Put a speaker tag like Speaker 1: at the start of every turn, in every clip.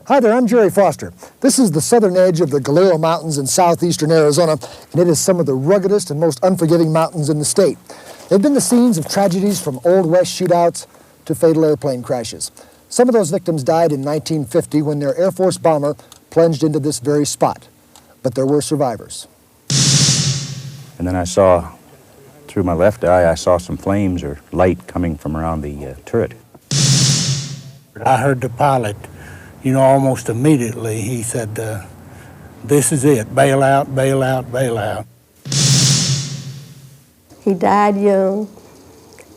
Speaker 1: Hi there, I'm Jerry Foster. This is the southern edge of the Galero Mountains in southeastern Arizona, and it is some of the ruggedest and most unforgiving mountains in the state. They've been the scenes of tragedies from Old West shootouts to fatal airplane crashes. Some of those victims died in 1950 when their Air Force bomber plunged into this very spot. But there were survivors.
Speaker 2: And then I saw, through my left eye, I saw some flames or light coming from around the turret.
Speaker 3: I heard the pilot, almost immediately, he said, this is it, bail out, bail out, bail out.
Speaker 4: He died young,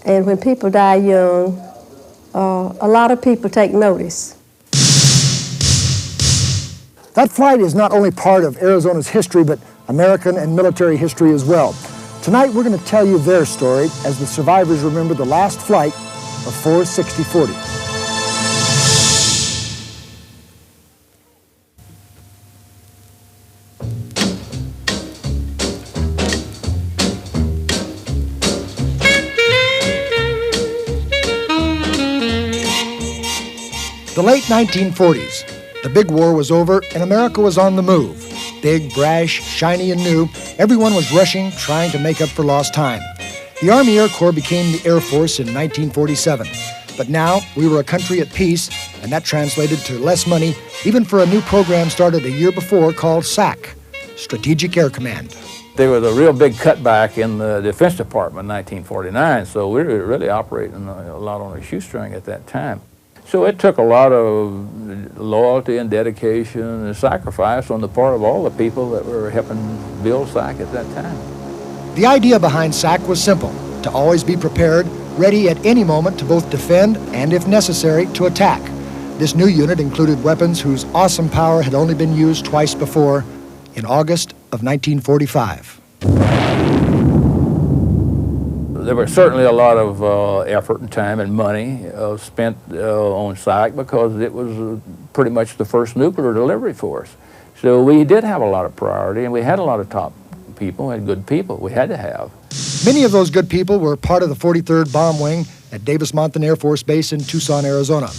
Speaker 4: and when people die young, a lot of people take notice.
Speaker 1: That flight is not only part of Arizona's history, but American and military history as well. Tonight, we're going to tell you their story as the survivors remember the last flight of 46040. The late 1940s. The big war was over and America was on the move. Big, brash, shiny, and new, everyone was rushing, trying to make up for lost time. The Army Air Corps became the Air Force in 1947. But now, we were a country at peace, and that translated to less money, even for a new program started a year before called SAC, Strategic Air Command.
Speaker 5: There was a real big cutback in the Defense Department in 1949, so we were really operating a lot on a shoestring at that time. So it took a lot of loyalty and dedication and sacrifice on the part of all the people that were helping build SAC at that time.
Speaker 1: The idea behind SAC was simple, to always be prepared, ready at any moment to both defend and, if necessary, to attack. This new unit included weapons whose awesome power had only been used twice before, in August of 1945.
Speaker 5: There was certainly a lot of effort and time and money spent on SAC because it was pretty much the first nuclear delivery force. So we did have a lot of priority, and we had a lot of top people and good people we had to have.
Speaker 1: Many of those good people were part of the 43rd Bomb Wing at Davis-Monthan Air Force Base in Tucson, Arizona.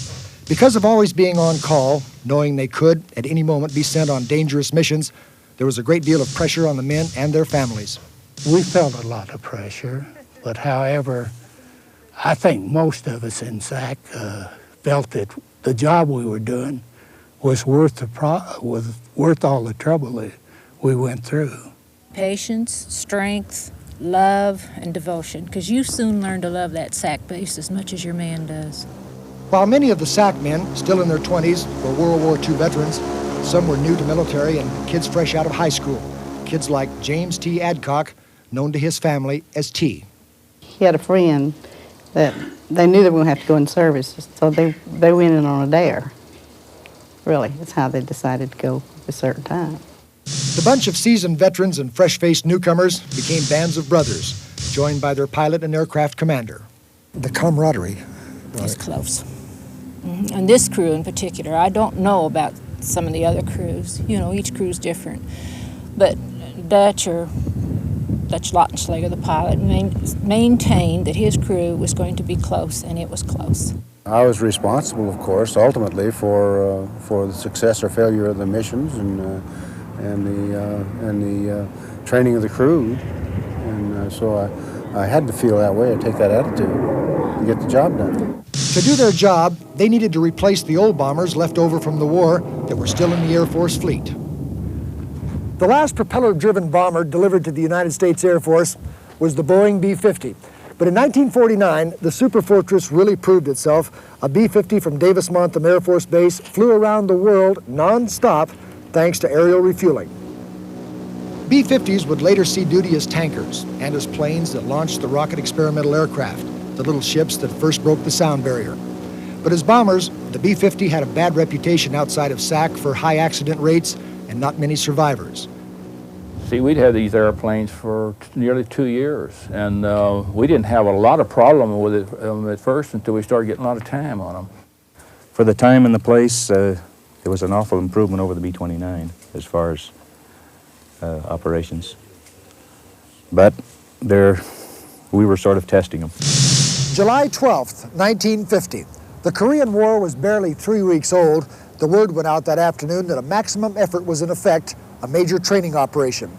Speaker 1: Because of always being on call, knowing they could at any moment be sent on dangerous missions, there was a great deal of pressure on the men and their families.
Speaker 3: We felt a lot of pressure. But however, I think most of us in SAC felt that the job we were doing was worth all the trouble that we went through.
Speaker 6: Patience, strength, love, and devotion, because you soon learn to love that SAC base as much as your man does.
Speaker 1: While many of the SAC men, still in their 20s, were World War II veterans, some were new to military and kids fresh out of high school. Kids like James T. Adcock, known to his family as T.
Speaker 7: He had a friend that they knew they were going to have to go in service, so they went in on a dare. Really, that's how they decided to go at a certain time.
Speaker 1: The bunch of seasoned veterans and fresh-faced newcomers became bands of brothers, joined by their pilot and aircraft commander. The camaraderie
Speaker 6: is close. And this crew in particular, I don't know about some of the other crews. Each crew's different. But Dutch Lautenschläger, the pilot, maintained that his crew was going to be close, and it was close.
Speaker 8: I was responsible, of course, ultimately for the success or failure of the missions and the training of the crew, and so I had to feel that way and take that attitude to get the job done.
Speaker 1: To do their job, they needed to replace the old bombers left over from the war that were still in the Air Force fleet. The last propeller-driven bomber delivered to the United States Air Force was the Boeing B-50. But in 1949, the Superfortress really proved itself. A B-50 from Davis-Monthan Air Force Base flew around the world non-stop thanks to aerial refueling. B-50s would later see duty as tankers and as planes that launched the rocket experimental aircraft, the little ships that first broke the sound barrier. But as bombers, the B-50 had a bad reputation outside of SAC for high accident rates and not many survivors.
Speaker 5: See, we'd had these airplanes for nearly 2 years, and we didn't have a lot of problem with it at first until we started getting a lot of time on them.
Speaker 2: For the time and the place, there was an awful improvement over the B-29 as far as operations. But we were sort of testing them.
Speaker 1: July 12th, 1950. The Korean War was barely 3 weeks old. The word went out that afternoon that a maximum effort was in effect, a major training operation.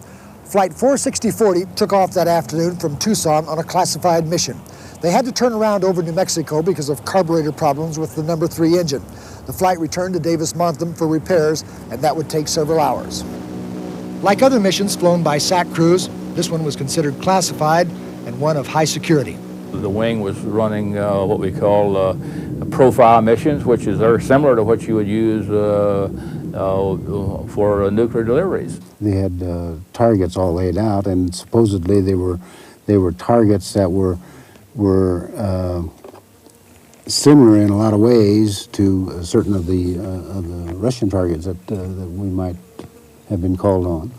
Speaker 1: Flight 46040 took off that afternoon from Tucson on a classified mission. They had to turn around over New Mexico because of carburetor problems with the number 3 engine. The flight returned to Davis-Monthan for repairs, and that would take several hours. Like other missions flown by SAC crews, this one was considered classified and one of high security.
Speaker 5: The wing was running what we call profile missions, which is very similar to what you would use for nuclear deliveries.
Speaker 8: They had targets all laid out, and supposedly they were targets that were similar in a lot of ways to certain of the Russian targets that we might have been called on.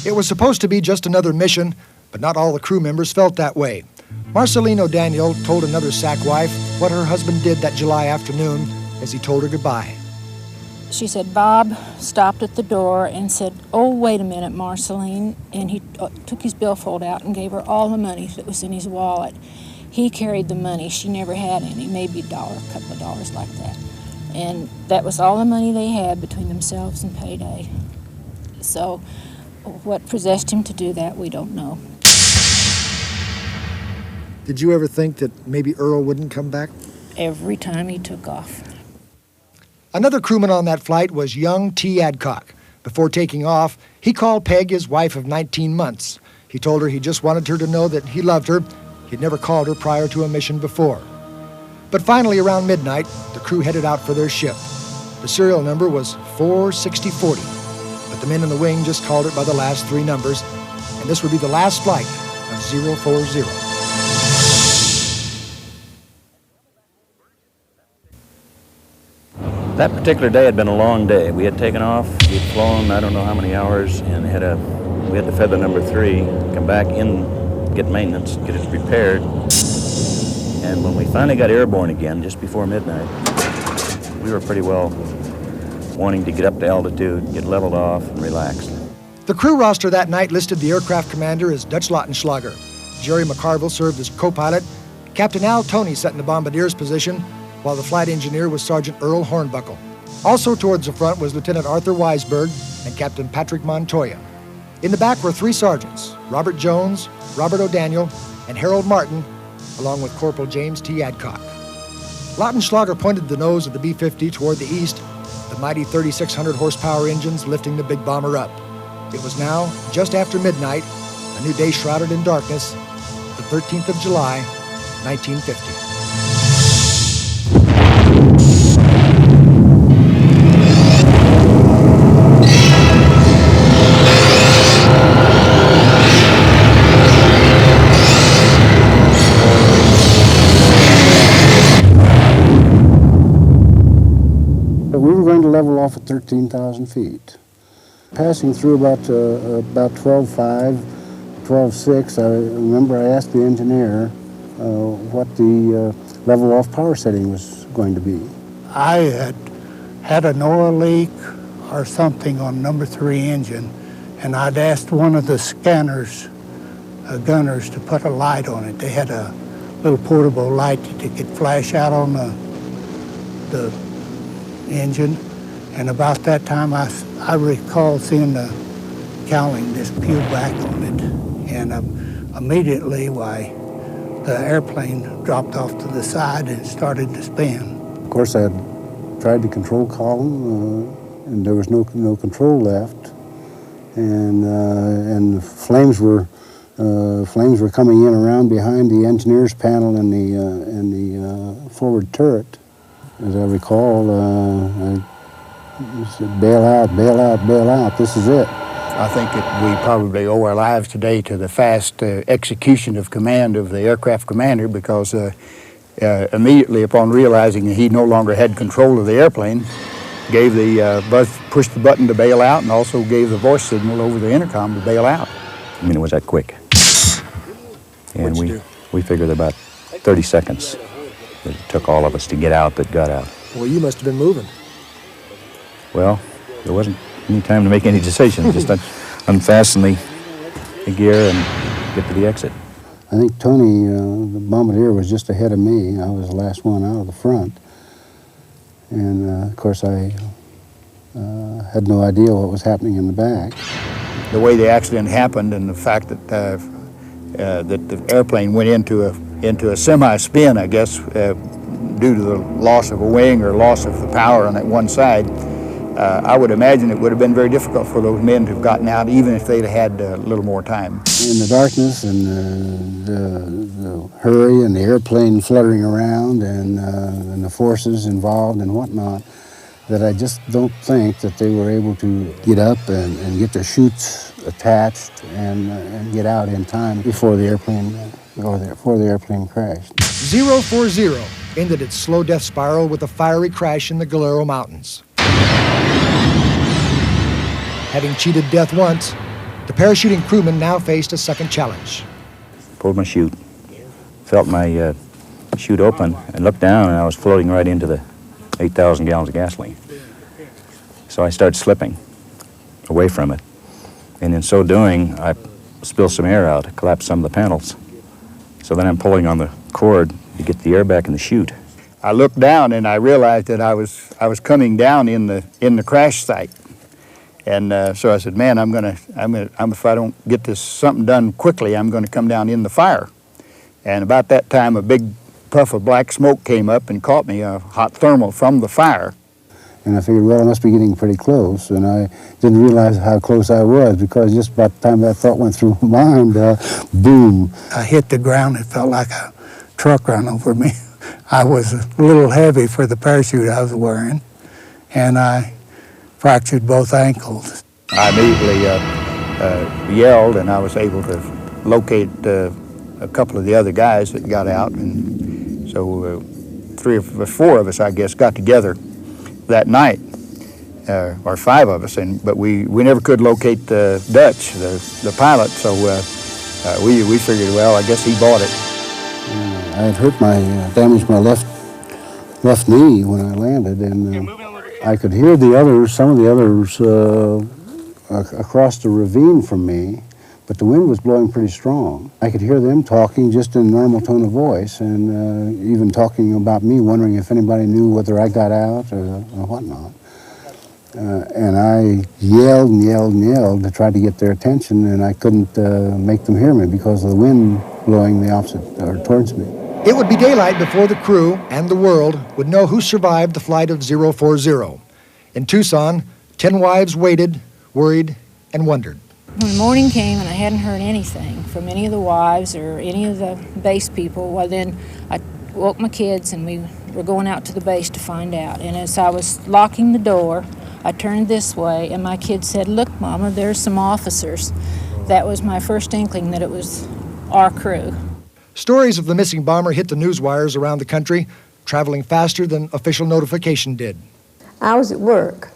Speaker 1: It was supposed to be just another mission, but not all the crew members felt that way. Marcelino Daniel told another SAC wife what her husband did that July afternoon as he told her goodbye.
Speaker 6: She said, Bob stopped at the door and said, oh, wait a minute, Marceline, and he took his billfold out and gave her all the money that was in his wallet. He carried the money. She never had any, maybe $1, a couple of dollars like that. And that was all the money they had between themselves and payday. So what possessed him to do that, we don't know.
Speaker 1: Did you ever think that maybe Earl wouldn't come back?
Speaker 6: Every time he took off.
Speaker 1: Another crewman on that flight was young T. Adcock. Before taking off, he called Peg his wife of 19 months. He told her he just wanted her to know that he loved her. He'd never called her prior to a mission before. But finally, around midnight, the crew headed out for their ship. The serial number was 46040, but the men in the wing just called it by the last 3 numbers, and this would be the last flight of 040.
Speaker 2: That particular day had been a long day. We had taken off, we'd flown I don't know how many hours, and we had to feather number 3, come back in, get maintenance, get it repaired. And when we finally got airborne again, just before midnight, we were pretty well wanting to get up to altitude, get leveled off, and relax.
Speaker 1: The crew roster that night listed the aircraft commander as Dutch Lautenschlager. Jerry McCarville served as co-pilot. Captain Al Toney sat in the bombardier's position, while the flight engineer was Sergeant Earl Hornbuckle. Also towards the front was Lieutenant Arthur Weisberg and Captain Patrick Montoya. In the back were 3 sergeants, Robert Jones, Robert O'Daniel, and Harold Martin, along with Corporal James T. Adcock. Lautenschlager pointed the nose of the B-50 toward the east, the mighty 3,600 horsepower engines lifting the big bomber up. It was now just after midnight, a new day shrouded in darkness, the 13th of July, 1950.
Speaker 8: We were going to level off at 13,000 feet. Passing through about 12.5, 12.6, I remember I asked the engineer what the level off power setting was going to be.
Speaker 3: I had an oil leak or something on number 3 engine, and I'd asked one of the gunners to put a light on it. They had a little portable light that could flash out on the engine, and about that time I recall seeing the cowling just peel back on it, and immediately the airplane dropped off to the side and started to spin.
Speaker 8: Of course, I had tried the control column, and there was no control left, and flames were coming in around behind the engineer's panel and the forward turret. As I recall, I said, bail out, bail out, bail out, this is it.
Speaker 9: I think that we probably owe our lives today to the fast execution of command of the aircraft commander, because immediately upon realizing that he no longer had control of the airplane, pushed the button to bail out, and also gave the voice signal over the intercom to bail out.
Speaker 2: I mean, it was that quick. And we figured about 30 seconds. It took all of us to get out that got out.
Speaker 1: Well, you must have been moving.
Speaker 2: Well, there wasn't any time to make any decisions. Just unfasten the gear and get to the exit.
Speaker 8: I think Tony, the bombardier, was just ahead of me. I was the last one out of the front. And, of course, I Had no idea what was happening in the back.
Speaker 9: The way the accident happened and the fact that that the airplane went into a semi-spin, I guess, due to the loss of a wing or loss of the power on that one side, I would imagine it would have been very difficult for those men to have gotten out, even if they'd had a little more time.
Speaker 8: In the darkness and the hurry and the airplane fluttering around and the forces involved and whatnot, that I just don't think that they were able to get up and get their chutes attached and get out in time before the airplane crashed.
Speaker 1: 040 ended its slow death spiral with a fiery crash in the Galero Mountains. Having cheated death once, the parachuting crewman now faced a second challenge.
Speaker 2: Pulled my chute, felt my chute open, and looked down, and I was floating right into the 8,000 gallons of gasoline. So I started slipping away from it. And in so doing, I spilled some air out, collapsed some of the panels. So then I'm pulling on the cord to get the air back in the chute.
Speaker 9: I looked down and I realized that I was coming down in the crash site. And so I said, man, if I don't get this something done quickly, I'm going to come down in the fire. And about that time, a big puff of black smoke came up and caught me, a hot thermal from the fire.
Speaker 8: And I figured, well, I must be getting pretty close. And I didn't realize how close I was, because just about the time that thought went through my mind, boom.
Speaker 3: I hit the ground. It felt like a truck ran over me. I was a little heavy for the parachute I was wearing, and I fractured both ankles.
Speaker 9: I immediately yelled, and I was able to locate a couple of the other guys that got out. And so 4 of us, I guess, got together that night, or 5 of us, but we never could locate Dutch, the pilot, so we figured, well, I guess he bought it.
Speaker 8: I had damaged my left knee when I landed, and I could hear some of the others across the ravine from me, but the wind was blowing pretty strong. I could hear them talking just in a normal tone of voice, and even talking about me, wondering if anybody knew whether I got out or whatnot. And I yelled and yelled and yelled to try to get their attention, and I couldn't make them hear me because of the wind blowing the opposite, or towards me.
Speaker 1: It would be daylight before the crew and the world would know who survived the flight of 040. In Tucson, 10 wives waited, worried, and wondered.
Speaker 6: When morning came and I hadn't heard anything from any of the wives or any of the base people, well, then I woke my kids and we were going out to the base to find out. And as I was locking the door, I turned this way and my kids said, "Look, Mama, there's some officers." That was my first inkling that it was our crew.
Speaker 1: Stories of the missing bomber hit the news wires around the country, traveling faster than official notification did.
Speaker 4: I was at work,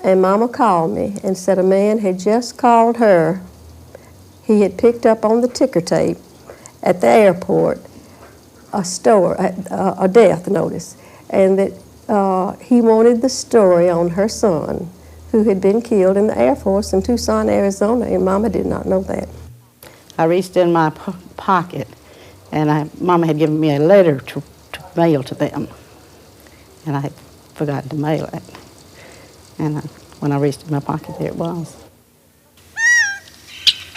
Speaker 4: and Mama called me and said a man had just called her. He had picked up on the ticker tape at the airport a death notice, and that he wanted the story on her son, who had been killed in the Air Force in Tucson, Arizona, and Mama did not know that.
Speaker 7: I reached in my pocket, and Mama had given me a letter to mail to them, and I had forgotten to mail it. And when I reached in my pocket, there it was.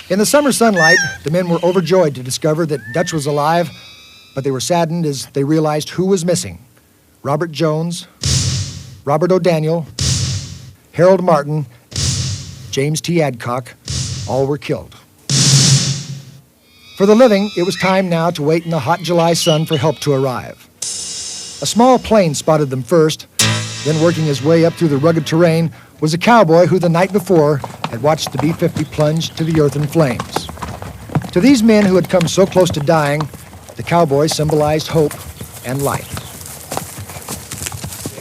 Speaker 1: In the summer sunlight, the men were overjoyed to discover that Dutch was alive, but they were saddened as they realized who was missing. Robert Jones, Robert O'Daniel, Harold Martin, James T. Adcock, all were killed. For the living, it was time now to wait in the hot July sun for help to arrive. A small plane spotted them first. Then working his way up through the rugged terrain was a cowboy who the night before had watched the B-50 plunge to the earth in flames. To these men who had come so close to dying, the cowboy symbolized hope and life.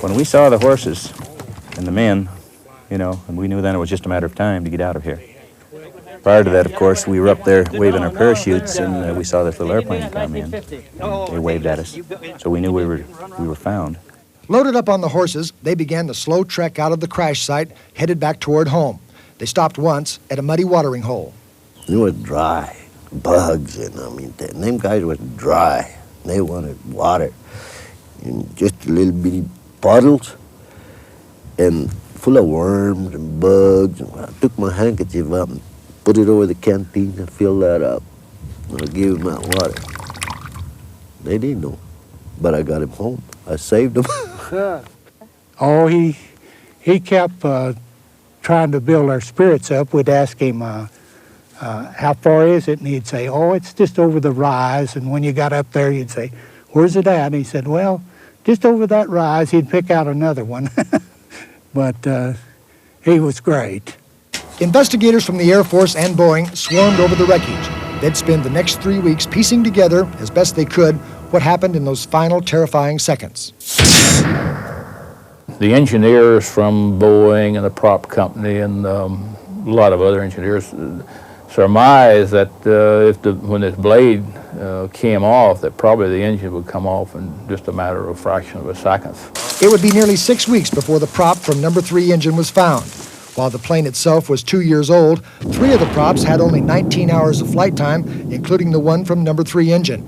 Speaker 2: When we saw the horses and the men, and we knew then it was just a matter of time to get out of here. Prior to that, of course, we were up there waving our parachutes, and we saw this little airplane come in. They waved at us, so we knew we were found.
Speaker 1: Loaded up on the horses, they began the slow trek out of the crash site, headed back toward home. They stopped once at a muddy watering hole.
Speaker 10: It was dry, bugs, and them guys was dry. They wanted water, and just little bitty puddles. And full of worms and bugs. And I took my handkerchief up and put it over the canteen and filled that up. And I gave him that water. They didn't know, but I got him home. I saved him.
Speaker 3: Oh, he kept trying to build our spirits up. We'd ask him, how far is it? And he'd say, oh, it's just over the rise. And when you got up there, you'd say, where's it at? And he said, well, just over that rise. He'd pick out another one. But he was great.
Speaker 1: Investigators from the Air Force and Boeing swarmed over the wreckage. They'd spend the next 3 weeks piecing together, as best they could, what happened in those final terrifying seconds.
Speaker 5: The engineers from Boeing and the prop company and a lot of other engineers surmised that when this blade came off, that probably the engine would come off in just a matter of a fraction of a second.
Speaker 1: It would be nearly 6 weeks before the prop from number 3 engine was found. While the plane itself was 2 years old, 3 of the props had only 19 hours of flight time, including the one from number 3 engine.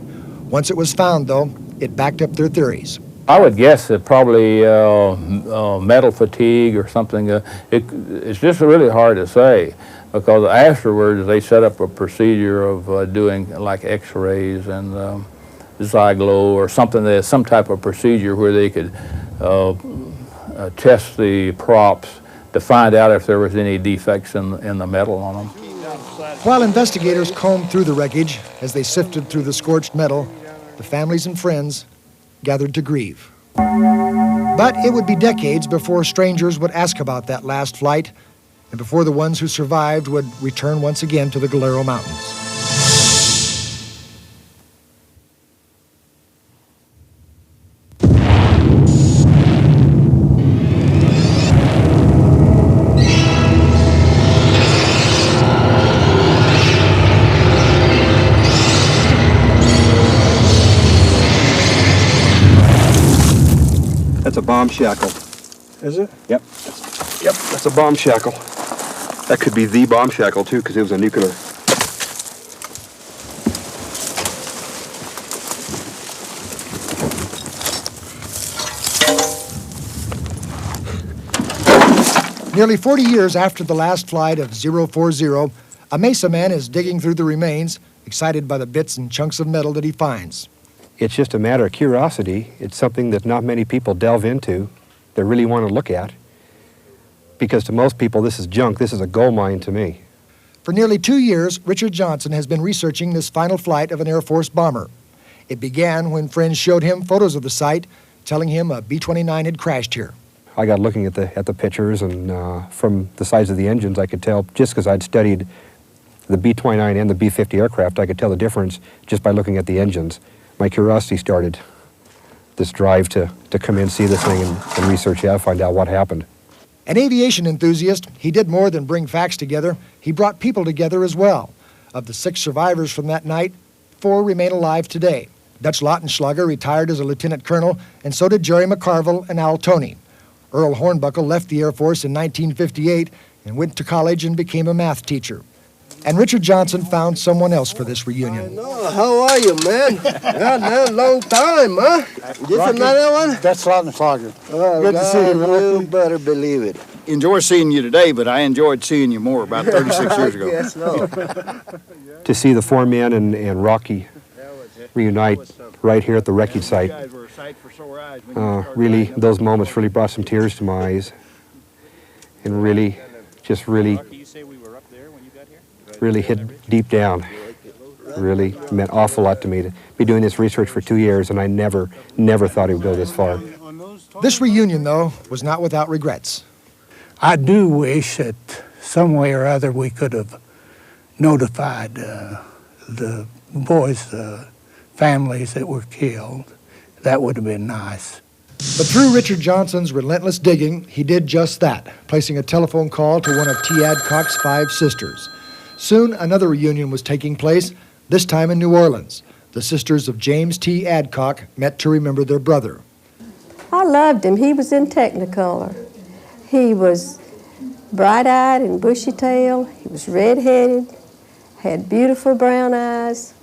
Speaker 1: Once it was found, though, it backed up their theories.
Speaker 5: I would guess that probably metal fatigue or something. It's just really hard to say, because afterwards they set up a procedure of doing like X-rays and Zyglo or something. Some type of procedure where they could test the props to find out if there was any defects in the metal on them.
Speaker 1: While investigators combed through the wreckage, as they sifted through the scorched metal, the families and friends gathered to grieve. But it would be decades before strangers would ask about that last flight, and before the ones who survived would return once again to the Galero Mountains.
Speaker 11: That's a bomb shackle.
Speaker 1: Is it?
Speaker 11: Yep. Yep, that's a bomb shackle. That could be the bomb shackle, too, because it was a nuclear.
Speaker 1: Nearly 40 years after the last flight of 040, a Mesa man is digging through the remains, excited by the bits and chunks of metal that he finds.
Speaker 11: It's just a matter of curiosity. It's something that not many people delve into, they really want to look at. Because to most people, this is junk. This is a gold mine to me.
Speaker 1: For nearly 2 years, Richard Johnson has been researching this final flight of an Air Force bomber. It began when friends showed him photos of the site, telling him a B-29 had crashed here.
Speaker 11: I got looking at the pictures, and from the size of the engines, I could tell, just because I'd studied the B-29 and the B-50 aircraft, I could tell the difference just by looking at the engines. My curiosity started, this drive to come in, see this thing, and research it, find out what happened.
Speaker 1: An aviation enthusiast, he did more than bring facts together. He brought people together as well. Of the 6 survivors from that night, 4 remain alive today. Dutch Lautenschlager retired as a lieutenant colonel, and so did Jerry McCarville and Al Toney. Earl Hornbuckle left the Air Force in 1958 and went to college and became a math teacher. And Richard Johnson found someone else for this reunion.
Speaker 10: How are you, man? God, long time, huh? Just another one?
Speaker 9: That's Lautenschlager.
Speaker 10: Oh,
Speaker 9: Good to see you, man.
Speaker 10: You better believe it.
Speaker 9: Enjoy seeing you today, but I enjoyed seeing you more about 36 years ago.
Speaker 10: Yes, no.
Speaker 11: To see the 4 men and Rocky reunite right here at the wreckage site, really, those moments really brought some tears to my eyes, and really hit deep down. Really meant awful lot to me to be doing this research for 2 years, and I never thought it would go this far.
Speaker 1: This reunion, though, was not without regrets.
Speaker 3: I do wish that some way or other we could have notified the boys' families that were killed. That would have been nice.
Speaker 1: But through Richard Johnson's relentless digging, he did just that, placing a telephone call to one of T. Adcock's 5 sisters. Soon, another reunion was taking place, this time in New Orleans. The sisters of James T. Adcock met to remember their brother.
Speaker 4: I loved him. He was in Technicolor. He was bright-eyed and bushy-tailed. He was red-headed, had beautiful brown eyes,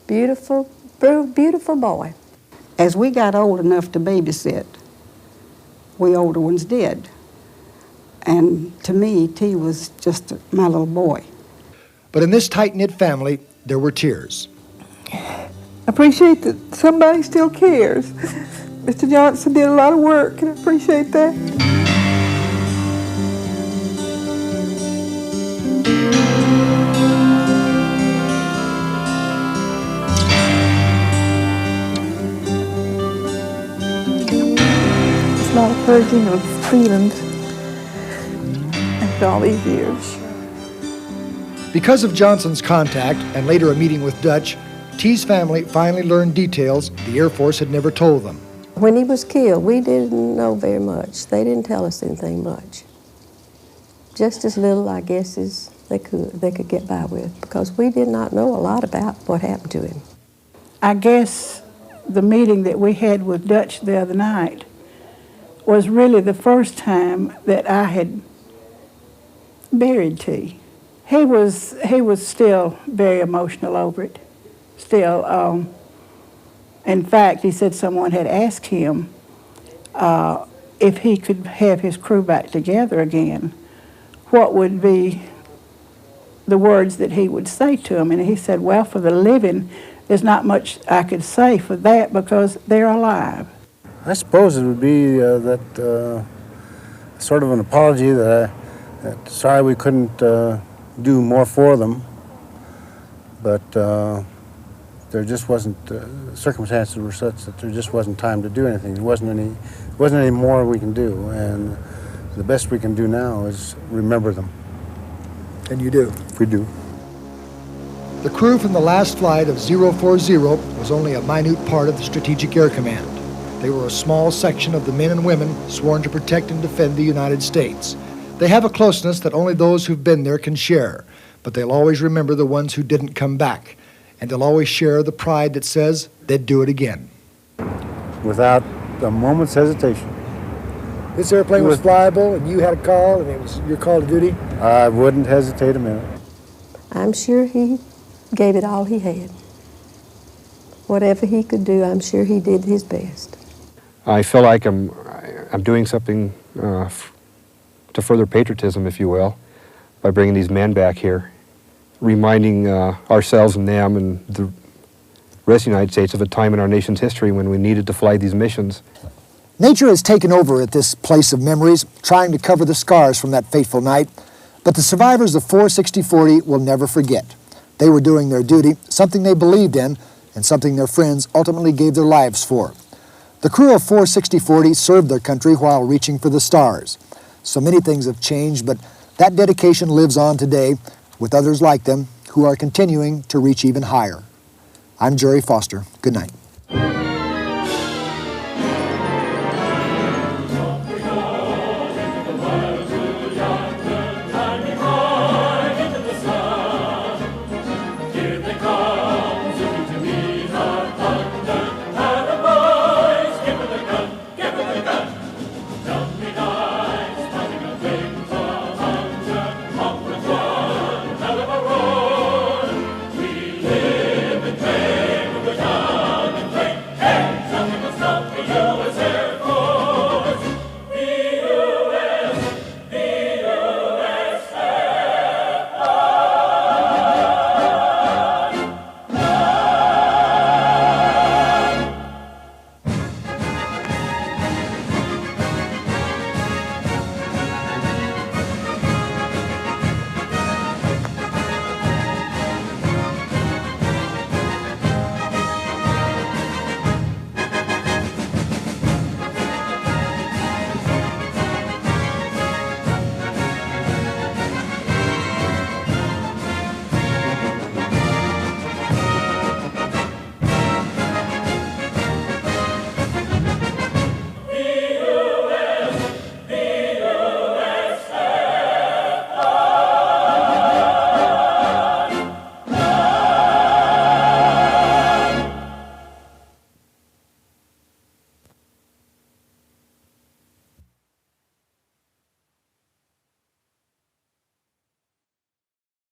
Speaker 4: beautiful boy.
Speaker 12: As we got old enough to babysit, we older ones did. And to me, T was just my little boy.
Speaker 1: But in this tight-knit family, there were tears.
Speaker 13: I appreciate that somebody still cares. Mr. Johnson did a lot of work, and I appreciate that. It's not a purging of feelings after all these years.
Speaker 1: Because of Johnson's contact and later a meeting with Dutch, T's family finally learned details the Air Force had never told them.
Speaker 4: When he was killed, we didn't know very much. They didn't tell us anything much. Just as little, I guess, as they could get by with, because we did not know a lot about what happened to him.
Speaker 13: I guess the meeting that we had with Dutch the other night was really the first time that I had buried T. He was still very emotional over it. Still, in fact, he said someone had asked him if he could have his crew back together again, what would be the words that he would say to them. And he said, well, for the living, there's not much I could say for that because they're alive.
Speaker 8: I suppose it would be that sort of an apology that sorry we couldn't do more for them, but there just wasn't, circumstances were such that there just wasn't time to do anything. There wasn't any more we can do, and the best we can do now is remember them.
Speaker 1: And you do?
Speaker 8: We do.
Speaker 1: The crew from the last flight of 040 was only a minute part of the Strategic Air Command. They were a small section of the men and women sworn to protect and defend the United States. They have a closeness that only those who've been there can share, but they'll always remember the ones who didn't come back, and they'll always share the pride that says they'd do it again.
Speaker 8: Without a moment's hesitation.
Speaker 1: This airplane was flyable, and you had a call, and it was your call to duty?
Speaker 8: I wouldn't hesitate a minute.
Speaker 4: I'm sure he gave it all he had. Whatever he could do, I'm sure he did his best.
Speaker 11: I feel like I'm doing something to further patriotism, if you will, by bringing these men back here, reminding ourselves and them and the rest of the United States of a time in our nation's history when we needed to fly these missions.
Speaker 1: Nature has taken over at this place of memories, trying to cover the scars from that fateful night, but the survivors of 46040 will never forget. They were doing their duty, something they believed in, and something their friends ultimately gave their lives for. The crew of 46040 served their country while reaching for the stars. So many things have changed, but that dedication lives on today with others like them who are continuing to reach even higher. I'm Jerry Foster. Good night.